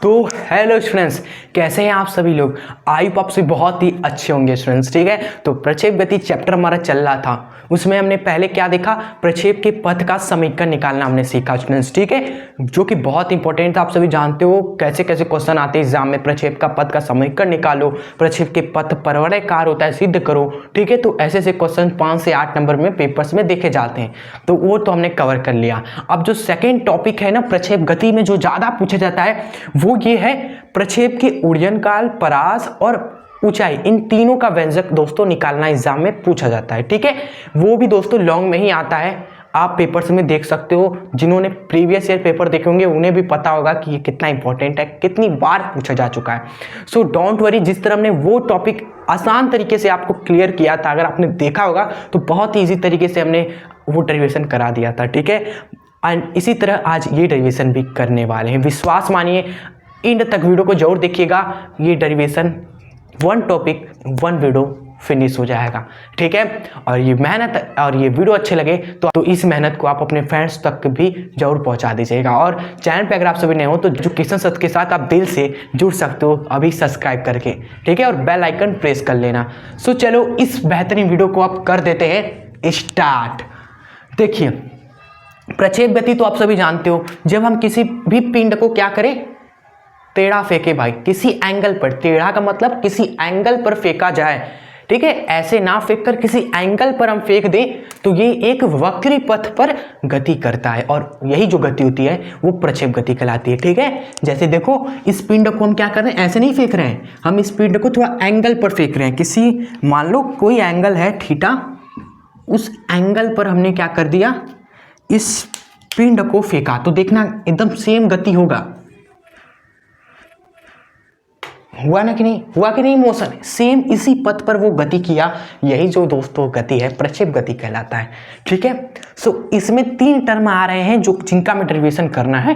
तो hello students, कैसे हैं आप सभी लोग। आई होप आप सभी बहुत ही अच्छे होंगे स्टूडेंट्स। ठीक है, तो प्रक्षेप गति चैप्टर हमारा चल रहा था, उसमें हमने पहले क्या देखा, प्रक्षेप के पथ का समीकरण निकालना हमने सीखा स्टूडेंट्स। ठीक है, जो कि बहुत इंपॉर्टेंट था। आप सभी जानते हो कैसे कैसे क्वेश्चन आते हैं एग्जाम में, प्रक्षेप का पथ का समीकरण निकालो, प्रक्षेप के पथ परवलयकार होता है सिद्ध करो। ठीक है, तो ऐसे ऐसे क्वेश्चन 5 से 8 नंबर में पेपर्स में देखे जाते हैं, तो वो तो हमने कवर कर लिया। अब जो सेकेंड टॉपिक है ना, प्रक्षेप गति में जो ज्यादा पूछा जाता है वो ये है, प्रक्षेप के उड्डयन काल, परास और ऊंचाई, इन तीनों का व्यंजक दोस्तों निकालना एग्जाम में पूछा जाता है। ठीक है, वो भी दोस्तों लॉन्ग में ही आता है, आप पेपर्स में देख सकते हो। जिन्होंने प्रीवियस ईयर पेपर देखे होंगे उन्हें भी पता होगा कि ये कितना इंपॉर्टेंट है, कितनी बार पूछा जा चुका है। सो डोंट वरी, जिस तरह हमने वो टॉपिक आसान तरीके से आपको क्लियर किया था, अगर आपने देखा होगा तो बहुत ही ईजी तरीके से हमने वो डेरिवेशन करा दिया था। ठीक है, एंड इसी तरह आज ये डेरिवेशन भी करने वाले हैं। विश्वास मानिए, एंड तक वीडियो को जरूर देखिएगा, ये derivation one topic one video finish हो जाएगा। ठीक है, और ये मेहनत और ये वीडियो अच्छे लगे तो इस मेहनत को आप अपने फ्रेंड्स तक भी जरूर पहुंचा दीजिएगा। और चैनल पे अगर आप सभी नए हो तो एजुकेशन सच के साथ आप दिल से जुड़ सकते हो अभी सब्सक्राइब करके। ठीक है, और बेल आइकन प्रेस कर लेना। सो चलो इस बेहतरीन वीडियो को आप कर देते हैं स्टार्ट। देखिए, प्रक्षेप गति तो आप सभी जानते हो, जब हम किसी भी पिंड को क्या करें, टेढ़ा फेंके भाई, किसी एंगल पर, टेढ़ा का मतलब किसी एंगल पर फेंका जाए। ठीक है, ऐसे ना फेंक कर किसी एंगल पर हम फेंक दें तो ये एक वक्री पथ पर गति करता है, और यही जो गति होती है वो प्रक्षेप गति कहलाती है। ठीक है, जैसे देखो इस पिंड को हम क्या कर रहे हैं, ऐसे नहीं फेंक रहे हैं, हम इस पिंड को थोड़ा एंगल पर फेंक रहे हैं। किसी, मान लो कोई एंगल है थीटा, उस एंगल पर हमने क्या कर दिया, इस पिंड को फेंका, तो देखना एकदम सेम गति होगा। हुआ ना कि नहीं, हुआ कि नहीं, मोशन सेम इसी पथ पर वो गति किया, यही जो दोस्तों गति है प्रक्षेप गति कहलाता है। ठीक है, सो इसमें 3 टर्म आ रहे हैं जो जिनका में डेरिवेशन करना है।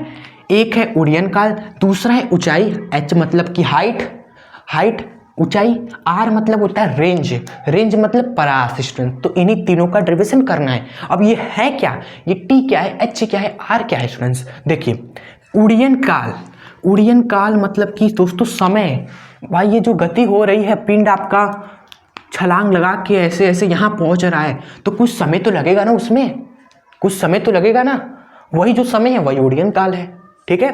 एक है उड्डयन काल, दूसरा है ऊंचाई, एच मतलब कि हाइट, ऊंचाई, आर मतलब होता है रेंज मतलब परास स्टूडेंट। तो इन्हीं तीनों का डेरिवेशन करना है। अब ये है क्या, ये टी क्या है, एच क्या है, आर क्या है स्टूडेंट्स। देखिए, उड्डयन काल मतलब कि दोस्तों समय, भाई ये जो गति हो रही है, पिंड आपका छलांग लगा के ऐसे ऐसे यहाँ पहुंच रहा है, तो कुछ समय तो लगेगा ना, उसमें कुछ समय तो लगेगा ना, वही जो समय है वही उड्डयन काल है। ठीक है,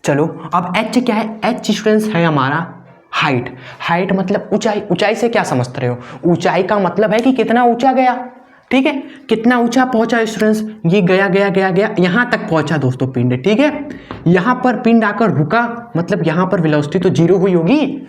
चलो अब एच क्या है, एच स्टूडेंट्स है हमारा हाइट मतलब ऊंचाई से क्या समझते रहे हो, ऊंचाई का मतलब है कि कितना ऊंचा गया। ठीक है, कितना ऊंचा पहुंचा स्टूडेंट्स, ये गया यहां तक पहुंचा दोस्तों पिंड। ठीक है, यहां पर पिंड आकर रुका, मतलब यहां पर वेलोसिटी तो 0 हुई होगी,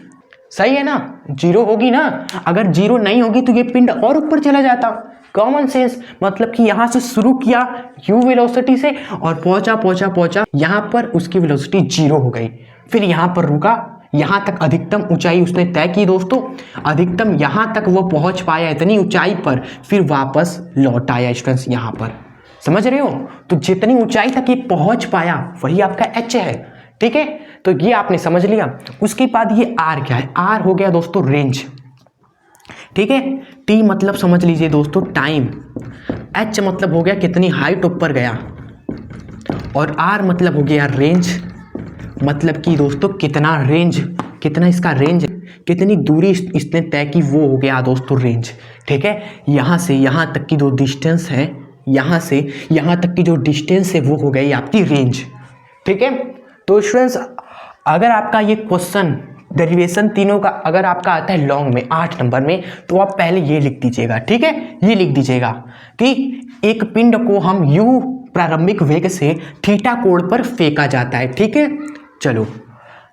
सही है ना, 0 होगी ना। अगर 0 नहीं होगी तो ये पिंड और ऊपर चला जाता। कॉमन सेंस, मतलब कि यहां से शुरू किया u वेलोसिटी से और पहुंचा यहां पर उसकी वेलोसिटी 0 हो गई, फिर यहां पर रुका, यहां तक अधिकतम ऊंचाई उसने तय की दोस्तों, अधिकतम यहां तक वो पहुंच पाया इतनी ऊंचाई पर, फिर वापस लौट आया स्टूडेंट्स यहां पर। समझ रहे हो, तो जितनी ऊंचाई तक ये पहुंच पाया वही आपका एच है। ठीक है, तो ये आपने समझ लिया। उसके बाद ये आर क्या है, आर हो गया दोस्तों रेंज। ठीक है, टी मतलब समझ लीजिए दोस्तों टाइम, एच मतलब हो गया कितनी हाइट ऊपर गया, और आर मतलब हो गया रेंज, मतलब कि दोस्तों कितना रेंज, कितना इसका रेंज, कितनी दूरी इसने तय की, वो हो गया दोस्तों रेंज। ठीक है, यहाँ से यहाँ तक की जो डिस्टेंस है, यहाँ से यहाँ तक की जो डिस्टेंस है वो हो गई आपकी रेंज। ठीक है, तो स्टूडेंट्स अगर आपका ये क्वेश्चन डेरिवेशन तीनों का अगर आपका आता है लॉन्ग में 8 नंबर में, तो आप पहले ये लिख दीजिएगा। ठीक है, ये लिख दीजिएगा कि एक पिंड को हम u प्रारंभिक वेग से थीटा कोण पर फेंका जाता है। ठीक है, चलो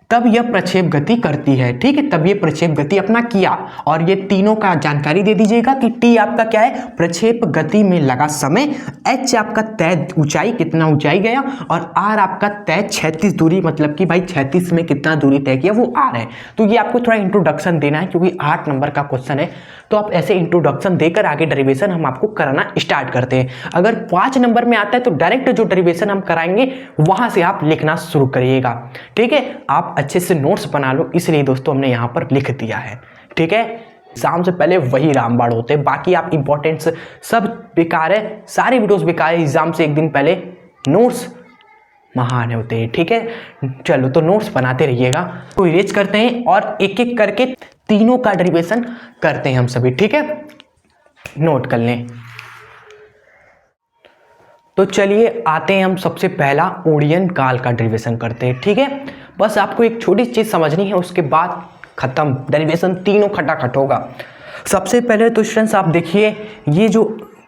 तब यह प्रक्षेप गति करती है। ठीक है, तब ये प्रक्षेप गति अपना किया, और ये तीनों का जानकारी दे दीजिएगा कि टी आपका क्या है, प्रक्षेप गति में लगा समय, एच आपका तय ऊंचाई, कितना ऊंचाई गया, और आर आपका तय 36 दूरी, मतलब कि भाई 36 में कितना दूरी तय किया वो आर है। तो ये आपको थोड़ा इंट्रोडक्शन देना है क्योंकि 8 नंबर का क्वेश्चन है, तो आप ऐसे इंट्रोडक्शन देकर आगे डेरिवेशन हम आपको कराना स्टार्ट करते हैं। अगर 5 नंबर में आता है तो डायरेक्ट जो डेरिवेशन हम कराएंगे वहां से आप लिखना शुरू करिएगा। ठीक है, आप अच्छे से नोट्स बना लो, इसलिए दोस्तों हमने यहाँ पर लिख दिया है। ठीक है, एग्जाम से पहले वही रामबाण होते हैं, बाकी आप इंपॉर्टेंट्स सब बेकार है, सारे वीडियोस बेकार है। एग्जाम से एक दिन पहले नोट्स महान होते हैं। ठीक है, चलो तो नोट्स बनाते रहिएगा, तो इरेज करते हैं और एक एक करके तीनों का डेरिवेशन करते हैं हम सभी। ठीक है, नोट कर लें। तो चलिए आते हैं हम सबसे पहला ओडियन काल का डेरिवेशन करते हैं। ठीक है, बस आपको एक छोटी चीज समझनी है, उसके बाद खत्म, डेरिवेशन तीनों खटाखट होगा। सबसे पहले तो स्टूडेंट्स आप देखिए, ये जो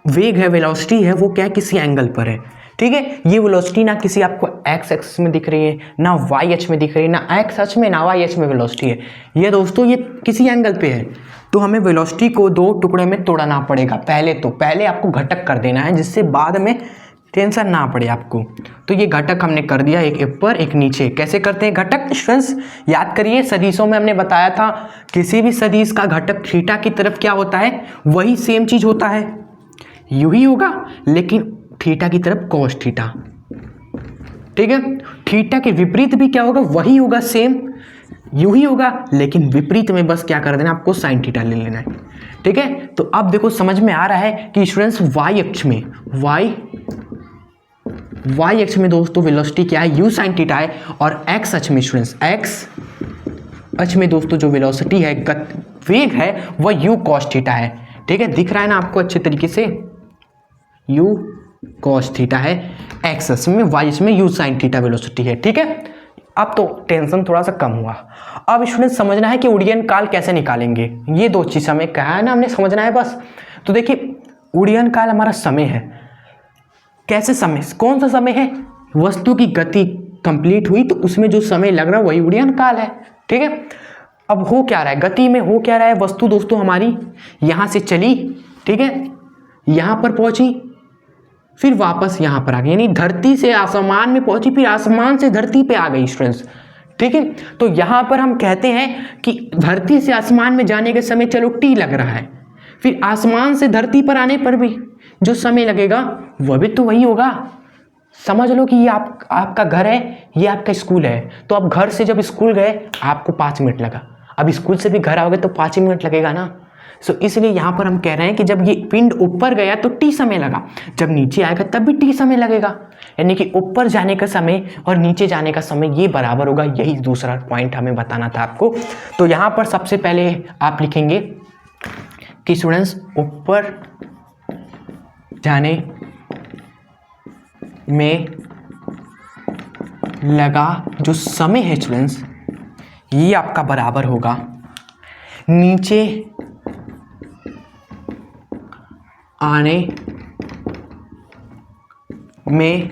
वेग है, वेलोसिटी है, वो क्या है, किसी एंगल पर है। ठीक है, ये वेलोसिटी ना किसी आपको एक्स एक्सिस में दिख रही है, ना वाई एच में दिख रही है, ना एक्स एच में ना वाई एच में वेलोसिटी है। ये दोस्तों ये किसी एंगल पे है, तो हमें वेलोसिटी को दो टुकड़े में तोड़ना पड़ेगा। पहले आपको घटक कर देना है, जिससे बाद में टेंशन ना पड़े आपको। तो ये घटक हमने कर दिया, एक ऊपर एक नीचे। कैसे करते हैं घटक स्टूडेंट्स, याद करिए, सदिशों में हमने बताया था किसी भी सदिश का घटक थीटा की तरफ क्या होता है, वही सेम चीज होता है, यू ही होगा, लेकिन थीटा की तरफ cos थीटा। ठीक है, थीटा के विपरीत भी क्या होगा, वही होगा, सेम यू ही होगा, लेकिन विपरीत में बस क्या कर देना, आपको sin थीटा ले लेना है। ठीक है, तो अब देखो समझ में आ रहा है कि स्टूडेंट्स y अक्ष में y अक्ष में दोस्तों वेलोसिटी क्या है, u sin थीटा है, और x अक्ष में स्टूडेंट्स x अक्ष में दोस्तों जो वेलोसिटी है, वेग है, वह u cos थीटा है। ठीक है, दिख रहा है ना आपको अच्छे तरीके से, u cos थीटा है, x अक्ष में, y अक्ष में u sin थीटा वेलोसिटी है। ठीक है, अब तो टेंशन थोड़ा सा कम हुआ। अब स्टूडेंट समझना है कि उड़ीयन काल कैसे निकालेंगे, ये दो चीज हमें कहा है ना, हमने समझना है बस। तो देखिए, उड़ीयन काल हमारा समय है। कैसे समय, कौन सा समय है, वस्तु की गति कंप्लीट हुई तो उसमें जो समय लग रहा है वही उड़ीयन काल है। ठीक है, अब हो क्या रहा है, गति में हो क्या रहा है, वस्तु दोस्तों हमारी यहां से चली, ठीक है, यहां पर पहुंची, फिर वापस यहां पर आ गई, यानी धरती से आसमान में पहुंची, फिर आसमान से धरती पे आ गई स्टूडेंट्स। ठीक है, तो यहां पर हम कहते हैं कि धरती से आसमान में जाने के समय चलो टी लग रहा है, फिर आसमान से धरती पर आने पर भी जो समय लगेगा वह भी तो वही होगा। समझ लो कि ये आपका घर है, ये आपका स्कूल है, तो आप घर से जब स्कूल गए आपको 5 मिनट लगा, अब स्कूल से भी घर आओगे तो 5 ही मिनट लगेगा ना। सो इसलिए यहाँ पर हम कह रहे हैं कि जब ये पिंड ऊपर गया तो टी समय लगा, जब नीचे आएगा तब भी टी समय लगेगा, यानी कि ऊपर जाने का समय और नीचे जाने का समय ये बराबर होगा। यही दूसरा पॉइंट हमें बताना था आपको। तो यहाँ पर सबसे पहले आप लिखेंगे कि स्टूडेंट्स ऊपर जाने में लगा जो समय है स्टूडेंट्स, ये आपका बराबर होगा नीचे आने में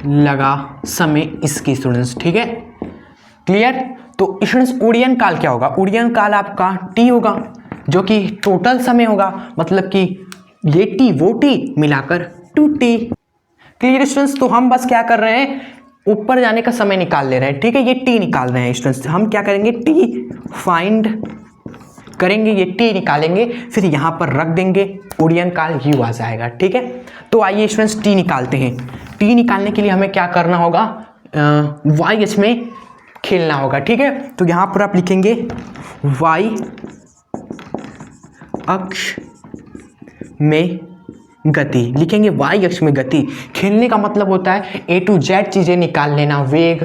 लगा समय इसकी स्टूडेंट्स। ठीक है, क्लियर। तो स्टूडेंट्स उड़ीयन काल क्या होगा, उड़ीयन काल आपका टी होगा, जो कि टोटल समय होगा, मतलब कि ये टी वो टी मिलाकर 2t। क्लियर स्टूडेंट्स, तो हम बस क्या कर रहे हैं, ऊपर जाने का समय निकाल ले रहे हैं। ठीक है, ये टी निकाल रहे हैं स्टूडेंट्स, हम क्या करेंगे, टी फाइंड करेंगे, ये टी निकालेंगे, फिर यहाँ पर रख देंगे, उड़ीयन काल यू आ जाएगा। ठीक है, तो आइए स्टूडेंट्स टी निकालते हैं। टी निकालने के लिए हमें क्या करना होगा, वाई एच में खेलना होगा। ठीक है, तो यहाँ पर आप लिखेंगे वाई अक्ष में गति, लिखेंगे वाई अक्ष में गति। खेलने का मतलब होता है A to Z चीज़ें निकाल लेना, वेग,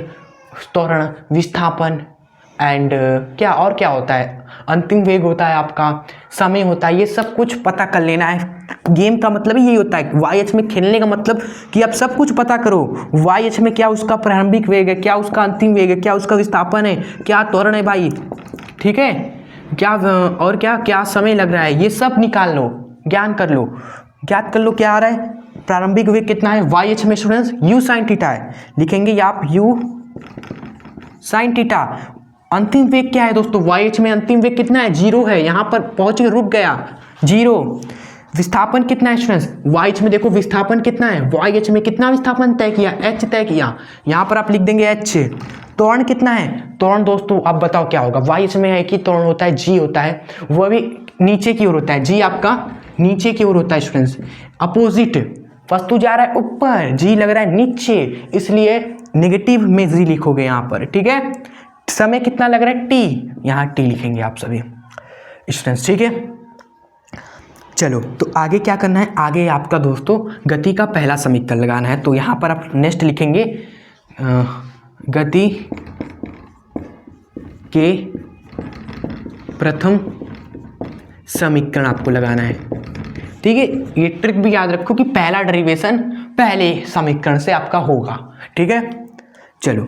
त्वरण, विस्थापन एंड क्या और क्या होता है, अंतिम वेग होता है आपका, समय होता है, ये सब कुछ पता कर लेना है। गेम का मतलब यही होता है, वाई एच में खेलने का मतलब कि आप सब कुछ पता करो, वाई एच में क्या उसका प्रारंभिक वेग है, क्या उसका अंतिम वेग है, क्या उसका विस्थापन है, क्या त्वरण है भाई, ठीक है, क्या और क्या क्या समय लग रहा है, ये सब निकाल लो, ज्ञात कर लो क्या आ रहा है, प्रारंभिक वेग कितना है वाई एच में स्टूडेंट्स, यू साइन थीटा है, लिखेंगे आप यू साइन थीटा। अंतिम वेग क्या है दोस्तों, वाई एच में अंतिम वेग कितना है, 0 है, यहाँ पर पहुंच के रुक गया 0। विस्थापन कितना है स्टूडेंट्स, वाई एच में देखो विस्थापन कितना है, वाई एच में कितना विस्थापन तय किया, एच तय किया, यहाँ पर आप लिख देंगे एच। त्वरण कितना है, त्वरण दोस्तों अब बताओ क्या होगा, वाई एच में एक ही त्वरण होता है, जी होता है, वह भी नीचे की ओर होता है, जी आपका नीचे की ओर होता है स्टूडेंट्स, अपोजिट, वस्तु जा रहा है ऊपर, जी लग रहा है नीचे, इसलिए नेगेटिव में जी लिखोगे यहाँ पर। ठीक है, समय कितना लग रहा है टी, यहाँ टी लिखेंगे आप सभी स्टूडेंट्स। ठीक है, चलो तो आगे क्या करना है, आगे आपका दोस्तों गति का पहला समीकरण लगाना है। तो यहाँ पर आप नेक्स्ट लिखेंगे गति के प्रथम समीकरण आपको लगाना है। ठीक है, ये ट्रिक भी याद रखो कि पहला डेरिवेशन पहले समीकरण से आपका होगा। ठीक है, चलो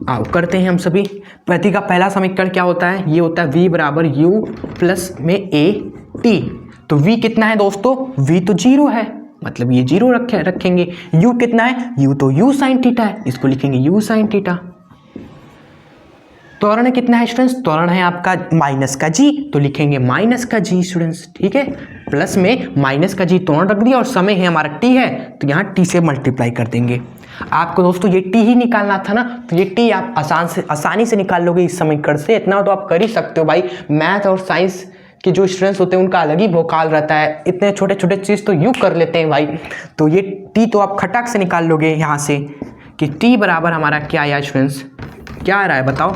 आओ करते हैं हम सभी। गति का पहला समीकरण क्या होता है, ये होता है v बराबर u प्लस में a t। तो v कितना है दोस्तों, v तो 0 है, मतलब ये 0 रखेंगे। u कितना है, u तो u साइन थीटा है, इसको लिखेंगे u साइन थीटा। त्वरण कितना है स्टूडेंट्स, त्वरण है आपका माइनस का g, तो लिखेंगे माइनस का g स्टूडेंट्स। ठीक है, प्लस में माइनस का g त्वरण रख दिया और समय है हमारा t है, तो यहाँ t से मल्टीप्लाई कर देंगे। आपको दोस्तों ये t ही निकालना था ना, तो ये t आप आसानी से निकाल लोगे इस समीकरण से। इतना तो आप कर ही सकते हो भाई, मैथ और साइंस के जो स्टूडेंट्स होते हैं उनका अलग ही भौकाल रहता है, इतने छोटे छोटे चीज़ तो यूँ कर लेते हैं भाई। तो ये t तो आप खटाक से निकाल लोगे यहाँ से कि t बराबर हमारा क्या आया स्टूडेंट्स, क्या आ रहा है बताओ,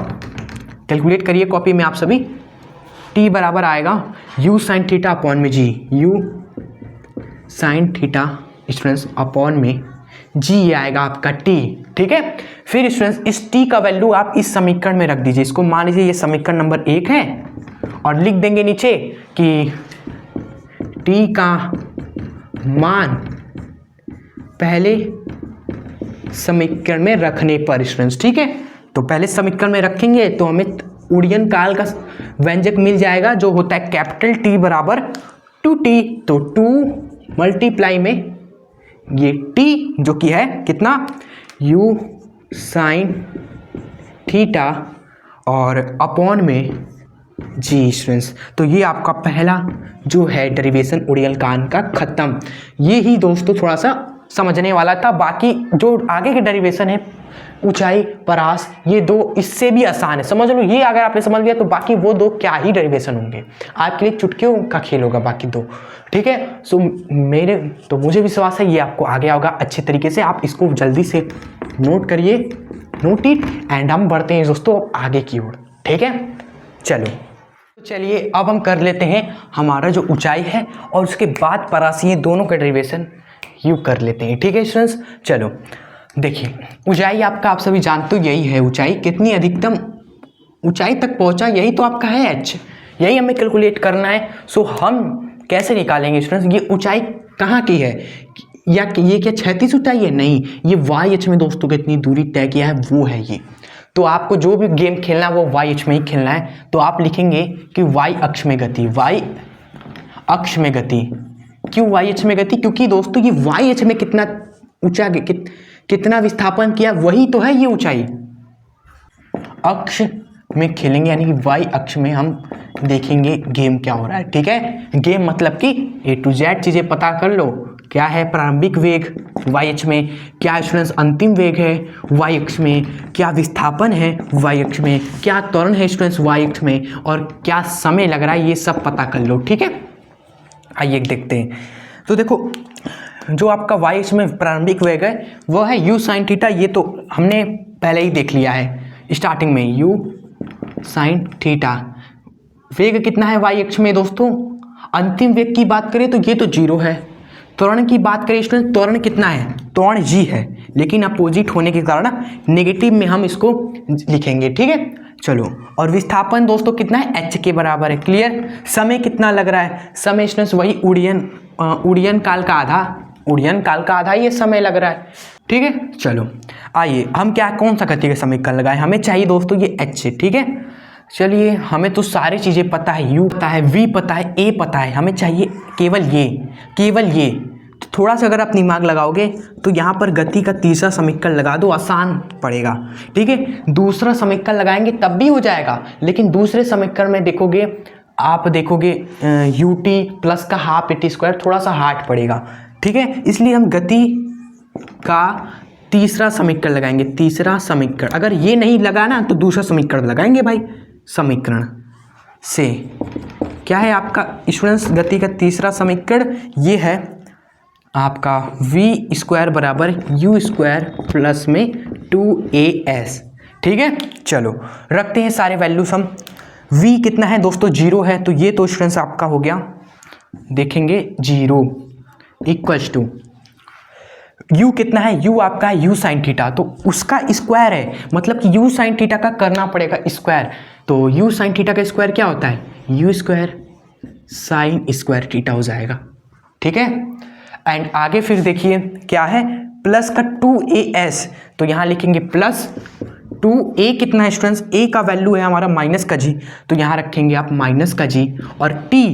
कैलकुलेट करिए कॉपी में आप सभी। t बराबर आएगा u साइन थीटा अपॉन में g, u sine theta students upon में g, ये आएगा आपका t। ठीक है, फिर स्टूडेंट्स इस t का वैल्यू आप इस समीकरण में रख दीजिए। इसको मान लीजिए ये समीकरण नंबर 1 है और लिख देंगे नीचे कि t का मान पहले समीकरण में रखने पर स्टूडेंट्स। ठीक है, तो पहले समीकरण में रखेंगे तो हमें उड़ीयन काल का व्यंजक मिल जाएगा जो होता है कैपिटल T बराबर 2t। तो 2 मल्टीप्लाई में ये t जो कि है कितना, u साइन थीटा और अपॉन में g स्टूडेंट्स। तो ये आपका पहला जो है डेरिवेशन उड़ीयन काल का खत्म। ये ही दोस्तों थोड़ा सा समझने वाला था, बाकी जो आगे के डेरिवेशन है ऊंचाई परास, ये दो इससे भी आसान है, समझ लो। ये अगर आपने समझ लिया तो बाकी वो दो क्या ही डेरिवेशन होंगे, आपके लिए चुटकियों का खेल होगा बाकी दो। ठीक है, सो मुझे विश्वास है ये आपको आ गया होगा अच्छे तरीके से। आप इसको जल्दी से नोट करिए, नोट इट, एंड हम बढ़ते हैं दोस्तों आगे की ओर। ठीक है, चलिए अब हम कर लेते हैं हमारा जो ऊंचाई है और उसके बाद परास, ये दोनों का डेरिवेशन यू कर लेते हैं। ठीक है स्टूडेंट्स, चलो देखिए ऊंचाई आपका आप सभी जानते हो यही है, ऊंचाई कितनी अधिकतम ऊंचाई तक पहुंचा यही तो आपका है h, यही हमें कैलकुलेट करना है। सो हम कैसे निकालेंगे स्टूडेंट्स, ये ऊंचाई कहाँ की है, या ये क्या क्षैतिज ऊंचाई है, नहीं, ये वाई एच में दोस्तों कितनी दूरी तय किया है वो है ये। तो आपको जो भी गेम खेलना है वो वाई एच में ही खेलना है। तो आप लिखेंगे कि वाई अक्ष में गति, वाई अक्ष में गति। क्यों वाई एच में गति, क्योंकि दोस्तों ये वाई एच में कितना ऊंचा कितना विस्थापन किया वही तो है ये ऊंचाई। अक्ष में खेलेंगे यानी कि वाई अक्ष में हम देखेंगे गेम क्या हो रहा है। ठीक है, गेम मतलब कि A to Z चीज़ें पता कर लो, क्या है प्रारंभिक वेग वाई अक्ष में, क्या स्टूडेंट्स अंतिम वेग है वाई अक्ष में, क्या विस्थापन है वाई अक्ष में, क्या त्वरण है स्टूडेंट्स वाई अक्ष में, और क्या समय लग रहा है, ये सब पता कर लो। ठीक है, आइए देखते हैं। तो देखो जो आपका वाई अक्ष में प्रारंभिक वेग है वो है u साइन थीटा, ये तो हमने पहले ही देख लिया है स्टार्टिंग में, u साइन थीटा। वेग कितना है वाई अक्ष में दोस्तों, अंतिम वेग की बात करें तो ये तो 0 है। त्वरण की बात करें स्टूडेंट, त्वरण कितना है, त्वरण g है, लेकिन अपोजिट होने के कारण नेगेटिव में हम इसको लिखेंगे। ठीक है, चलो, और विस्थापन दोस्तों कितना है, h के बराबर है। क्लियर, समय कितना लग रहा है, समय स्टूडेंट्स वही उड़ीयन काल का आधा ये समय लग रहा है। ठीक है, चलो आइए हम कौन सा गति का समीकरण लगाएं, हमें चाहिए दोस्तों ये h। ठीक है, चलिए हमें तो सारी चीज़ें पता है, u पता है, v पता है, a पता है, हमें चाहिए केवल ये। तो थोड़ा सा अगर आप दिमाग लगाओगे तो यहाँ पर गति का तीसरा समीकरण लगा दो, आसान पड़ेगा। ठीक है, दूसरा समीकरण लगाएंगे तब भी हो जाएगा, लेकिन दूसरे समीकरण में आप देखोगे ut प्लस का हाफ AT स्क्वायर थोड़ा सा हार्ड पड़ेगा। ठीक है, इसलिए हम गति का तीसरा समीकरण लगाएंगे। तीसरा समीकरण अगर ये नहीं लगाना तो दूसरा समीकरण लगाएंगे भाई। समीकरण से क्या है आपका स्टूडेंट्स, गति का तीसरा समीकरण ये है आपका v स्क्वायर बराबर u स्क्वायर प्लस में 2as। ठीक है, चलो रखते हैं सारे वैल्यूज हम। v कितना है दोस्तों, 0 है, तो ये तो स्टूडेंट्स आपका हो गया देखेंगे 0 इक्वल्स टू यू कितना है, यू आपका है यू साइन थीटा, तो उसका स्क्वायर है, मतलब कि यू साइन थीटा का करना पड़ेगा स्क्वायर। तो यू साइन थीटा का स्क्वायर क्या होता है, you square sine square theta हो जाएगा, ठीक है। एंड आगे फिर देखिए क्या है, प्लस का 2as, तो यहाँ लिखेंगे प्लस 2a कितना है स्टूडेंट्स, a का वैल्यू है हमारा माइनस का g, तो यहाँ रखेंगे आप माइनस का g, और t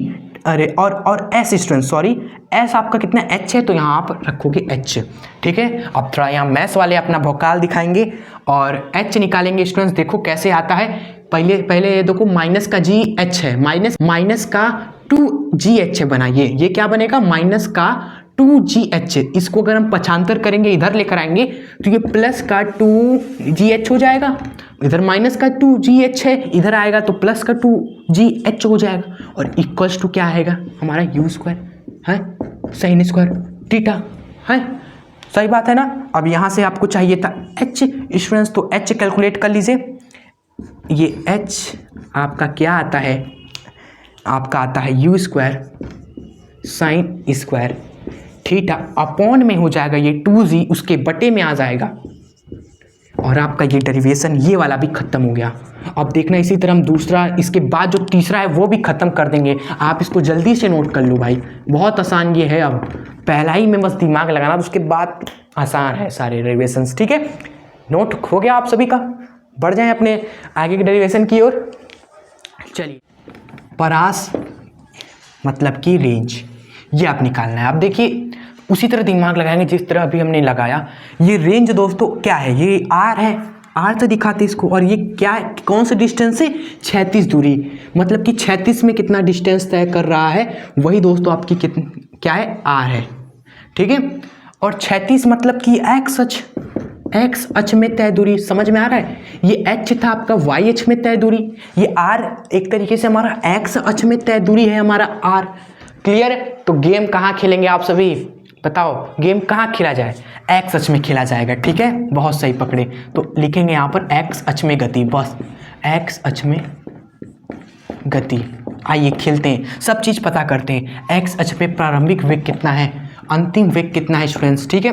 अरे और s स्टूडेंट सॉरी s आपका कितना h है, तो यहाँ आप रखोगे h, ठीक है। अब थोड़ा यहाँ मैथ्स वाले अपना भौकाल दिखाएंगे और h निकालेंगे स्टूडेंट्स। देखो कैसे आता है, पहले ये देखो माइनस का जी एच है, माइनस का 2GH बनाइए, ये क्या बनेगा माइनस का 2GH, इसको अगर हम पक्षांतर करेंगे इधर लेकर आएंगे तो ये प्लस का 2GH हो जाएगा, इधर माइनस का 2GH है, इधर आएगा तो प्लस का 2GH हो जाएगा, और इक्वल्स टू क्या आएगा हमारा यू स्क्वायर है साइन स्क्वायर थीटा है, सही बात है ना। अब यहाँ से आपको चाहिए था h स्टूडेंट्स, तो h कैलकुलेट कर लीजिए, ये h आपका क्या आता है, आपका आता है you square sine square theta upon में हो जाएगा ये 2g, उसके बटे में आ जाएगा, और आपका ये डेरिवेशन ये वाला भी खत्म हो गया। अब देखना इसी तरह हम दूसरा, इसके बाद जो तीसरा है वो भी खत्म कर देंगे, आप इसको जल्दी से नोट कर लो भाई, बहुत आसान ये है। अब पहला ही में बस दिमाग लगाना, उसके बाद आसान है सारे डेरिवेशंस, ठीक है। नोट हो गया आप सभी का, बढ़ जाएं अपने आगे के डेरिवेशन की ओर। चलिए परास मतलब की रेंज, ये आप निकालना है। आप देखिए उसी तरह दिमाग लगाएंगे जिस तरह अभी हमने लगाया। ये रेंज दोस्तों क्या है, ये आर है, आर से दिखाते इसको, और ये क्या है, कौन सा डिस्टेंस है 36 दूरी, मतलब कि 36 में कितना डिस्टेंस तय कर रहा है वही दोस्तों आपकी क्या है आर है, ठीक है। और 36 मतलब कि एक्स अक्ष में तय दूरी, समझ में आ रहा है, ये एच था आपका वाई अक्ष में तय दूरी, ये आर एक तरीके से हमारा एक्स अक्ष में तय दूरी है हमारा आर, क्लियर। तो गेम कहाँ खेलेंगे आप सभी बताओ, गेम कहाँ खेला जाए, एक्स अक्ष में खेला जाएगा, ठीक है, बहुत सही पकड़े। तो लिखेंगे यहाँ पर एक्स अक्ष में गति, बस एक्स अक्ष में गति। आइए खेलते हैं, सब चीज़ पता करते हैं। एक्स अक्ष पे प्रारंभिक वेग कितना है, अंतिम वेग कितना है स्टूडेंट्स, ठीक है।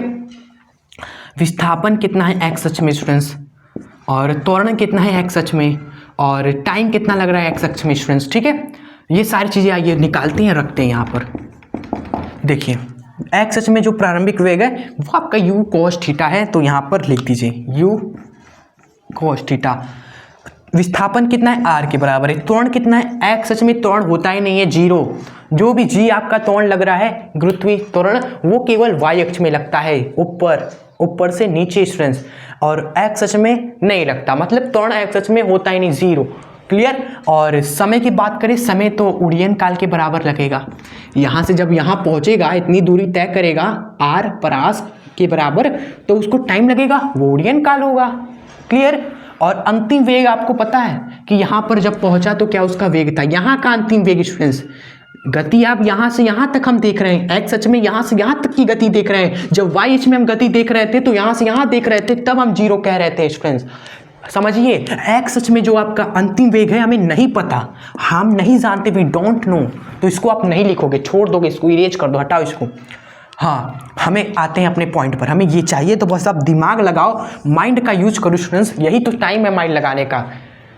विस्थापन कितना है एक्स अक्ष में स्टूडेंट्स, और त्वरण कितना है एक्स अक्ष में, और टाइम कितना लग रहा है एक्स अक्ष में स्टूडेंट्स, ठीक है। ये सारी चीज़ें आइए निकालते हैं, रखते हैं यहाँ पर। देखिए एक्स अक्ष में जो प्रारंभिक वेग है वो आपका यू कॉस थीटा है, तो यहाँ पर लिख दीजिए यू कॉस थीटा। विस्थापन कितना है आर के बराबर है, त्वरण कितना है, एक्स अक्ष में त्वरण होता ही नहीं है, 0, जो भी जी आपका त्वरण लग रहा है गुरुत्वीय त्वरण वो केवल वाई अक्ष में लगता है, ऊपर से नीचे स्टूडेंट्स, और एक्स अक्ष में नहीं लगता, मतलब त्वरण एक्स अक्ष में होता ही नहीं, 0, क्लियर। और समय की बात करें, समय तो उड़ीयन काल के बराबर लगेगा, यहाँ से जब यहाँ पहुँचेगा इतनी दूरी तय करेगा आर परास के बराबर, तो उसको टाइम लगेगा, वो उड़ीयन काल होगा, क्लियर। और अंतिम वेग आपको पता है कि यहाँ पर जब पहुँचा तो क्या उसका वेग था, यहाँ का अंतिम वेग स्टूडेंट्स, गति आप यहाँ से यहाँ तक हम देख रहे हैं, एक्स अक्ष में यहाँ से यहाँ तक की गति देख रहे हैं, जब वाई अक्ष में हम गति देख रहे थे तो यहाँ से यहाँ देख रहे थे, तब हम 0 कह रहे थे स्टूडेंट्स, समझिए। एक्स अक्ष में जो आपका अंतिम वेग है हमें नहीं पता, हम नहीं जानते, वी डोंट नो, तो इसको आप नहीं लिखोगे, छोड़ दोगे, इसको इरेज कर दो, हटाओ इसको। हाँ, हमें आते हैं अपने पॉइंट पर, हमें ये चाहिए, तो बस आप दिमाग लगाओ, माइंड का यूज करो स्टूडेंट्स, यही तो टाइम है माइंड लगाने का।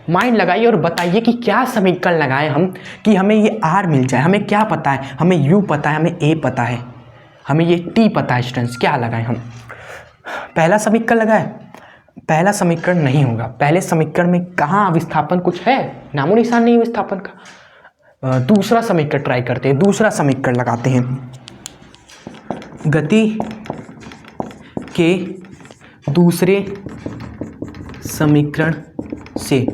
माइंड लगाइए और बताइए कि क्या समीकरण लगाएं हम कि हमें ये आर मिल जाए। हमें क्या पता है, हमें यू पता है, हमें ए पता है, हमें ये टी पता है स्टूडेंट्स, क्या लगाएं हम। पहला समीकरण लगाएं, पहला समीकरण नहीं होगा, पहले समीकरण में कहाँ विस्थापन कुछ है, नामो निशान नहीं है विस्थापन का। दूसरा समीकरण ट्राई करते हैं, दूसरा समीकरण लगाते हैं, गति के दूसरे समीकरण से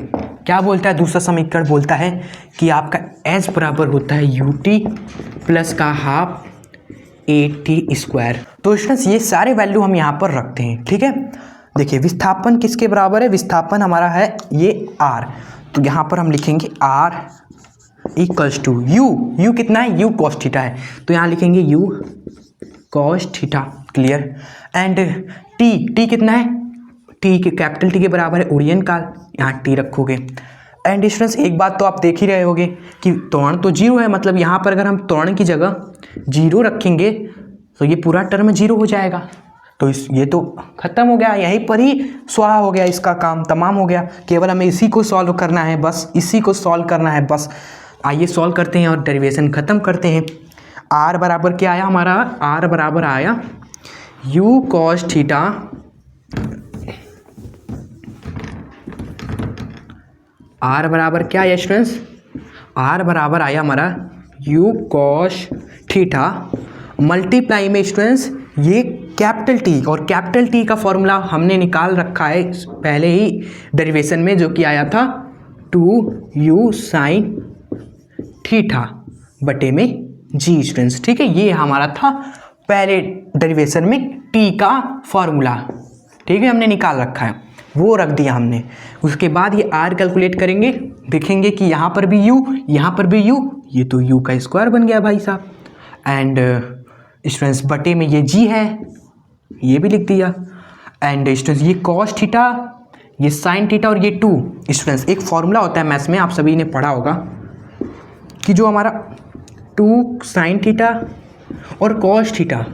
क्या बोलता है, दूसरा समीकरण बोलता है कि आपका एच बराबर होता है यू टी प्लस का हाफ ए टी स्क्वायर। तो स्टूडेंट्स ये सारे वैल्यू हम यहाँ पर रखते हैं, ठीक है। देखिए विस्थापन किसके बराबर है, विस्थापन हमारा है ये आर, तो यहाँ पर हम लिखेंगे आर इक्वल्स टू यू कितना है, यू कॉस थीटा है, तो यहाँ लिखेंगे you cos theta, clear. And T कितना है, टी के कैपिटल टी के बराबर है उड़ीयन काल, यहाँ टी रखोगे। एंड स्टूडेंट्स एक बात तो आप देख ही रहे होगे कि त्वरण तो जीरो है, मतलब यहाँ पर अगर हम त्वरण की जगह जीरो रखेंगे तो ये पूरा टर्म जीरो हो जाएगा। तो ये तो खत्म हो गया, यहीं पर ही स्वाहा हो गया, इसका काम तमाम हो गया। केवल हमें इसी को सॉल्व करना है, बस इसी को सॉल्व करना है बस। आइए सॉल्व करते हैं और डेरिवेशन ख़त्म करते हैं। आर बराबर क्या आया हमारा, आर बराबर आया यू कॉस थीटा आर बराबर क्या है स्टूडेंट्स, आर बराबर आया हमारा यू कॉस थीटा मल्टीप्लाई में स्टूडेंट्स ये कैपिटल टी, और कैपिटल टी का फॉर्मूला हमने निकाल रखा है पहले ही डेरिवेशन में, जो कि आया था 2u साइन थीटा बटे में जी स्टूडेंट्स। ठीक है, ये हमारा था पहले डेरिवेशन में टी का फॉर्मूला। ठीक है, हमने निकाल रखा है, वो रख दिया हमने। उसके बाद ये आर कैलकुलेट करेंगे, देखेंगे कि यहाँ पर भी यू, यहाँ पर भी यू, ये तो यू का स्क्वायर बन गया भाई साहब। एंड स्टूडेंट्स बटे में ये जी है, ये भी लिख दिया। एंड स्टूडेंट्स ये कॉस थीटा, ये साइन थीटा और ये 2 स्टूडेंट्स एक फॉर्मूला होता है मैथ्स में, आप सभी ने पढ़ा होगा कि जो हमारा 2 साइन थीटा और कॉस थीटा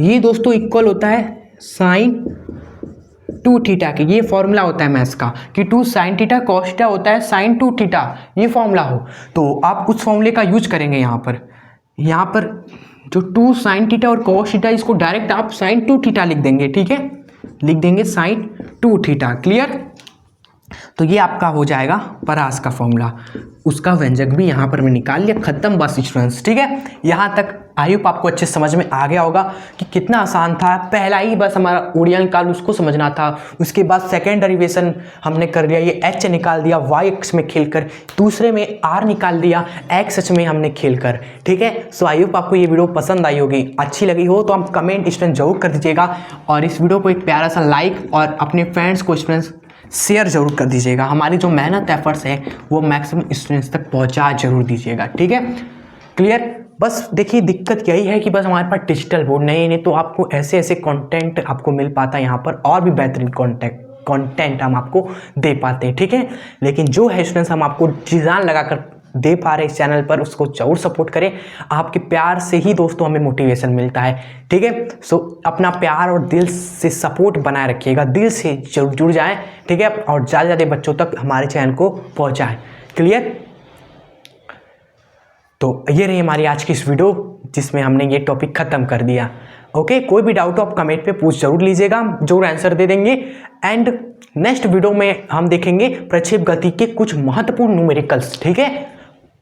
ये दोस्तों इक्वल होता है साइन 2 थीटा के। ये फॉर्मूला होता है मैथ्स का कि 2 साइन थीटा कॉस थीटा होता है साइन 2 थीटा, ये फॉर्मूला हो तो आप उस फॉर्मूले का यूज करेंगे। यहाँ पर जो 2 साइन थीटा और कॉस थीटा, इसको डायरेक्ट आप साइन 2 थीटा लिख देंगे। ठीक है, लिख देंगे साइन 2 थीटा। क्लियर, तो ये आपका हो जाएगा परास का फॉर्मूला, उसका व्यंजक भी यहाँ पर मैं निकाल लिया, खत्म बस स्टूडेंट्स। ठीक है, यहाँ तक आई होप आपको अच्छे समझ में आ गया होगा कि कितना आसान था। पहला ही बस हमारा ओडिया निकाल उसको समझना था, उसके बाद सेकेंड डेरिवेशन हमने कर लिया, ये एच निकाल दिया वाई एक्स में खेलकर, दूसरे में आर निकाल दिया एक्स एच में हमने खेलकर। ठीक है, सो आई होप आपको ये वीडियो पसंद आई होगी, अच्छी लगी हो तो हम कमेंट स्टूडेंट जरूर कर दीजिएगा, और इस वीडियो को एक प्यारा सा लाइक और अपने फ्रेंड्स को स्टूडेंट्स शेयर जरूर कर दीजिएगा। हमारी जो मेहनत एफर्ट्स है वो मैक्सिमम स्टूडेंट्स तक पहुंचा जरूर दीजिएगा। ठीक है, क्लियर। बस देखिए दिक्कत यही है कि बस हमारे पास डिजिटल बोर्ड नहीं तो आपको ऐसे ऐसे कंटेंट आपको मिल पाता है यहाँ पर, और भी बेहतरीन कंटेंट हम आपको दे पाते हैं। ठीक है, लेकिन जो है स्टूडेंट्स हम आपको जी जान लगाकर दे पा रहे इस चैनल पर, उसको जरूर सपोर्ट करें। आपके प्यार से ही दोस्तों हमें मोटिवेशन मिलता है। ठीक है, सो अपना प्यार और दिल से सपोर्ट बनाए रखिएगा, दिल से जरूर जुड़ जाएं। ठीक है, और ज़्यादा से ज़्यादा बच्चों तक हमारे चैनल को पहुंचाएं। क्लियर, तो ये रही हमारी आज की इस वीडियो जिसमें हमने ये टॉपिक ख़त्म कर दिया। ओके, कोई भी डाउट हो आप कमेंट पे पूछ जरूर लीजिएगा, हम जरूर आंसर दे देंगे। एंड नेक्स्ट वीडियो में हम देखेंगे प्रक्षेप गति के कुछ महत्वपूर्ण न्यूमेरिकल्स। ठीक है,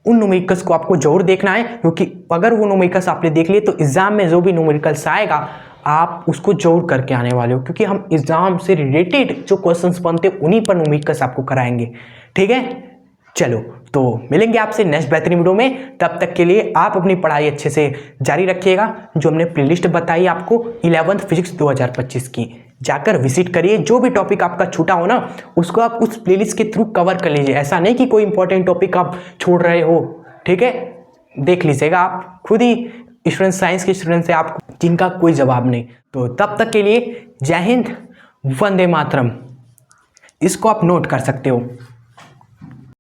उन न्यूमेरिकल्स को आपको जरूर देखना है, क्योंकि अगर वो न्यूमेरिकल्स आपने देख लिए तो एग्जाम में जो भी न्यूमेरिकल्स आएगा आप उसको जरूर करके आने वाले हो, क्योंकि हम एग्जाम से रिलेटेड जो क्वेश्चंस बनते हैं उन्हीं पर न्यूमेरिकल्स आपको कराएंगे। ठीक है, चलो तो मिलेंगे आपसे नेक्स्ट बेहतरीन वीडियो में। तब तक के लिए आप अपनी पढ़ाई अच्छे से जारी रखिएगा। जो हमने प्लेलिस्ट बताई आपको 11th फिजिक्स 2025 की, जाकर विजिट करिए। जो भी टॉपिक आपका छूटा हो ना उसको आप उस प्लेलिस्ट के थ्रू कवर कर लीजिए। ऐसा नहीं कि कोई इंपॉर्टेंट टॉपिक आप छोड़ रहे हो। ठीक है, देख लीजिएगा आप खुद ही, स्टूडेंट साइंस के स्टूडेंट से आप जिनका कोई जवाब नहीं। तो तब तक के लिए जय हिंद, वंदे मातरम, इसको आप नोट कर सकते हो।